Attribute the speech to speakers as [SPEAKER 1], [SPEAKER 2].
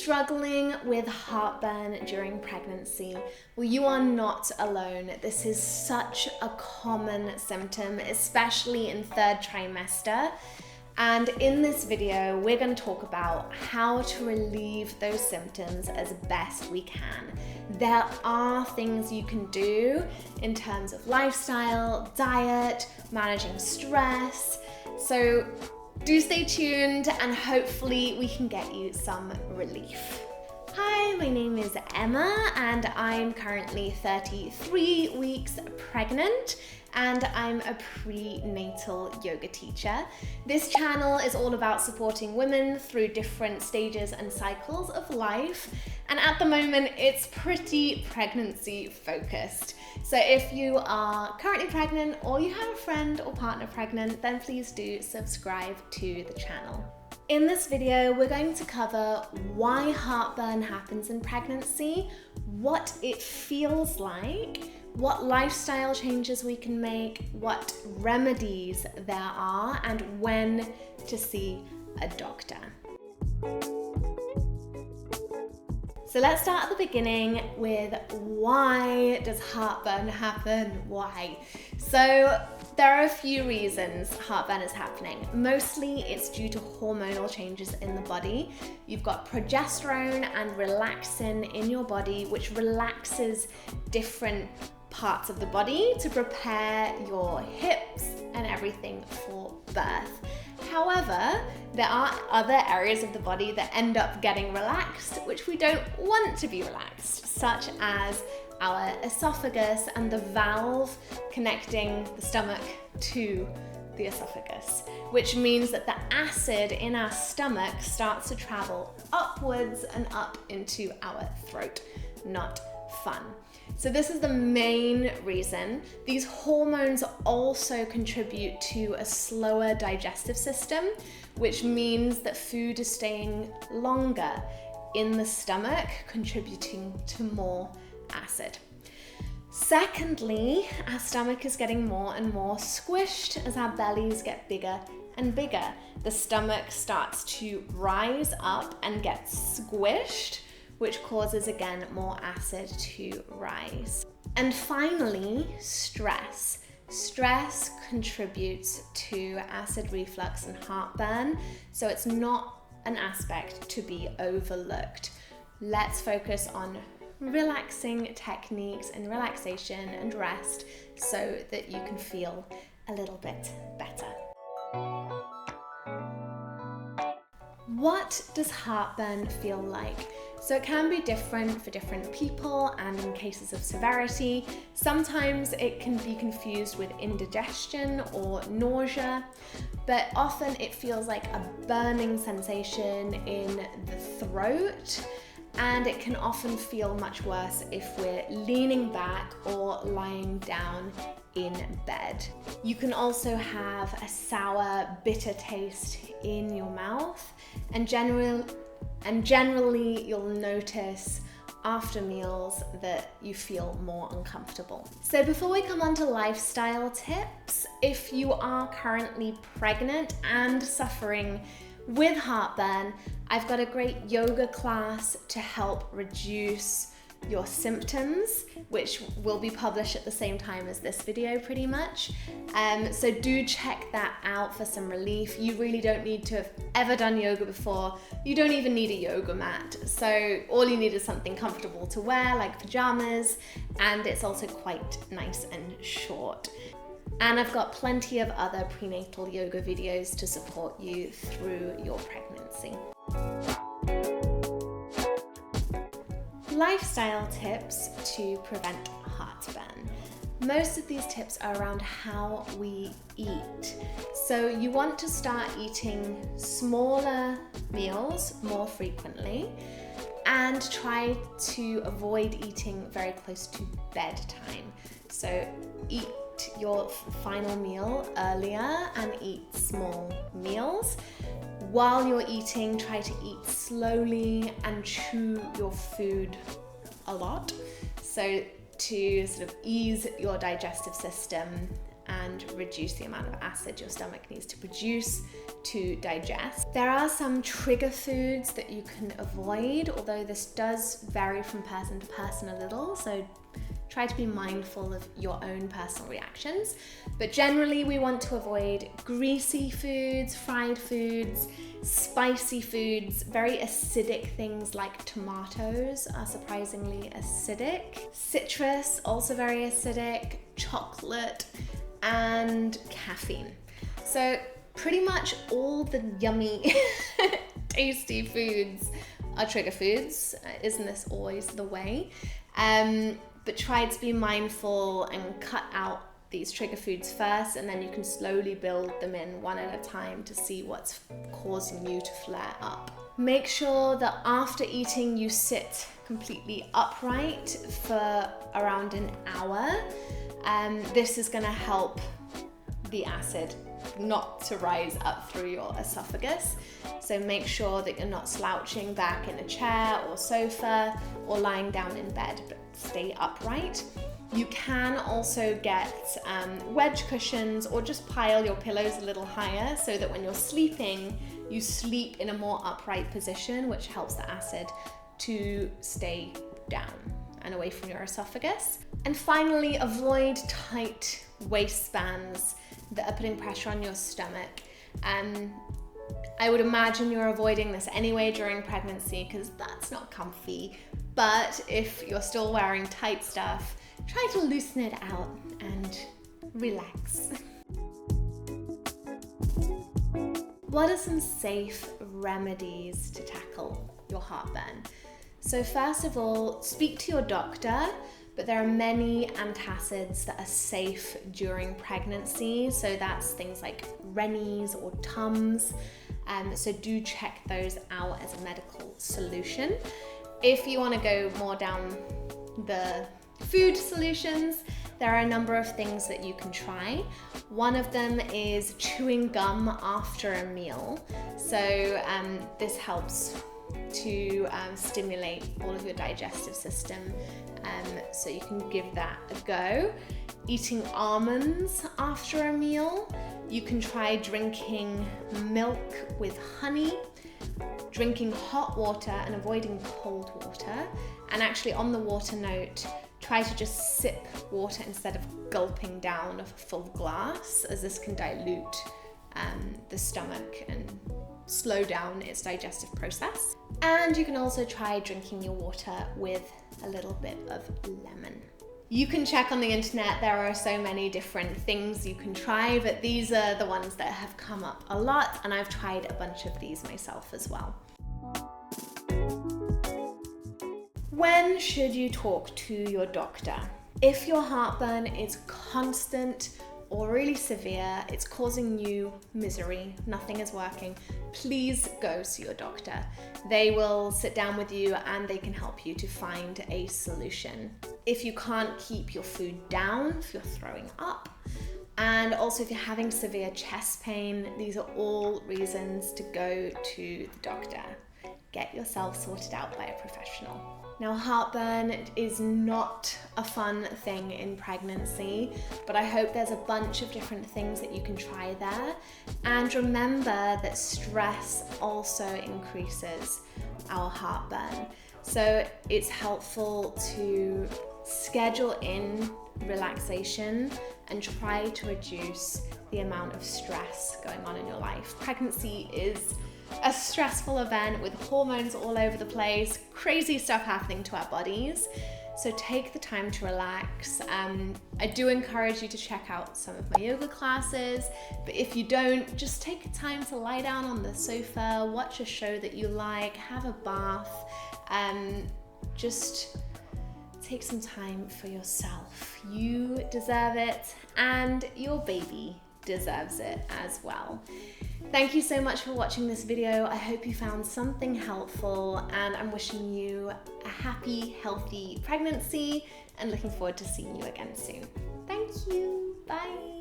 [SPEAKER 1] struggling with heartburn during pregnancy? Well, you are not alone. This is such a common symptom, especially in third trimester. And in this video, we're going to talk about how to relieve those symptoms as best we can. There are things you can do in terms of lifestyle, diet, managing stress. So do stay tuned and hopefully we can get you some relief. Hi, my name is Emma and I'm currently 33 weeks pregnant and I'm a prenatal yoga teacher. This channel is all about supporting women through different stages and cycles of life, and at the moment it's pretty pregnancy focused. So if you are currently pregnant or you have a friend or partner pregnant, then please do subscribe to the channel. In this video, we're going to cover why heartburn happens in pregnancy, what it feels like, what lifestyle changes we can make, what remedies there are, and when to see a doctor. So let's start at the beginning with why does heartburn happen? Why? So there are a few reasons heartburn is happening. Mostly it's due to hormonal changes in the body. You've got progesterone and relaxin in your body, which relaxes different parts of the body to prepare your hips and everything for birth. However, there are other areas of the body that end up getting relaxed, which we don't want to be relaxed, such as our esophagus and the valve connecting the stomach to the esophagus, which means that the acid in our stomach starts to travel upwards and up into our throat. Not fun. So this is the main reason. These hormones also contribute to a slower digestive system, which means that food is staying longer in the stomach, contributing to more acid. Secondly, our stomach is getting more and more squished as our bellies get bigger and bigger. The stomach starts to rise up and get squished, which causes, again, more acid to rise. And finally, stress. Stress contributes to acid reflux and heartburn, so it's not an aspect to be overlooked. Let's focus on relaxing techniques and relaxation and rest so that you can feel a little bit better. What does heartburn feel like? So it can be different for different people and in cases of severity. Sometimes it can be confused with indigestion or nausea, but often it feels like a burning sensation in the throat, and it can often feel much worse if we're leaning back or lying down in bed. You can also have a sour, bitter taste in your mouth, and generally you'll notice after meals that you feel more uncomfortable. So before we come on to lifestyle tips, if you are currently pregnant and suffering with heartburn, I've got a great yoga class to help reduce your symptoms, which will be published at the same time as this video pretty much. So do check that out for some relief. You really don't need to have ever done yoga before. You don't even need a yoga mat. So all you need is something comfortable to wear, like pajamas, and it's also quite nice and short. And I've got plenty of other prenatal yoga videos to support you through your pregnancy. Lifestyle tips to prevent heartburn. Most of these tips are around how we eat. So you want to start eating smaller meals more frequently and try to avoid eating very close to bedtime. So eat your final meal earlier and eat small meals. While you're eating, try to eat slowly and chew your food a lot, so to sort of ease your digestive system and reduce the amount of acid your stomach needs to produce to digest. There are some trigger foods that you can avoid, although this does vary from person to person a little, so try to be mindful of your own personal reactions. But generally we want to avoid greasy foods, fried foods, spicy foods, very acidic things like tomatoes are surprisingly acidic. Citrus, also very acidic, chocolate, and caffeine. So pretty much all the yummy, tasty foods are trigger foods. Isn't this always the way? But try to be mindful and cut out these trigger foods first, and then you can slowly build them in one at a time to see what's causing you to flare up. Make sure that after eating you sit completely upright for around an hour. This is going to help the acid not to rise up through your esophagus. So make sure that you're not slouching back in a chair or sofa or lying down in bed, but stay upright. You can also get wedge cushions or just pile your pillows a little higher so that when you're sleeping, you sleep in a more upright position, which helps the acid to stay down and away from your esophagus. And finally, avoid tight waistbands that are putting pressure on your stomach. I would imagine you're avoiding this anyway during pregnancy because that's not comfy. But if you're still wearing tight stuff, try to loosen it out and relax. What are some safe remedies to tackle your heartburn? So first of all, speak to your doctor, but there are many antacids that are safe during pregnancy. So that's things like remedies or Tums. So do check those out as a medical solution. If you want to go more down the food solutions, there are a number of things that you can try. One of them is chewing gum after a meal. So this helps to stimulate all of your digestive system, so you can give that a go. Eating almonds after a meal. You can try drinking milk with honey, drinking hot water and avoiding cold water. And actually on the water note, try to just sip water instead of gulping down a full glass, as this can dilute the stomach and slow down its digestive process. And you can also try drinking your water with a little bit of lemon. You can check on the internet, there are so many different things you can try, but these are the ones that have come up a lot, and I've tried a bunch of these myself as well. When should you talk to your doctor? If your heartburn is constant or really severe, it's causing you misery, nothing is working, please go see your doctor. They will sit down with you and they can help you to find a solution. If you can't keep your food down, if you're throwing up, and also if you're having severe chest pain, these are all reasons to go to the doctor. Get yourself sorted out by a professional. Now, heartburn is not a fun thing in pregnancy, but I hope there's a bunch of different things that you can try there. And remember that stress also increases our heartburn. So it's helpful to schedule in relaxation and try to reduce the amount of stress going on in your life. Pregnancy is a stressful event with hormones all over the place, crazy stuff happening to our bodies. So take the time to relax. I do encourage you to check out some of my yoga classes, but if you don't, just take time to lie down on the sofa, watch a show that you like, have a bath, just take some time for yourself. You deserve it, and your baby deserves it as well. Thank you so much for watching this video. I hope you found something helpful, and I'm wishing you a happy, healthy pregnancy and looking forward to seeing you again soon. Thank you. Bye.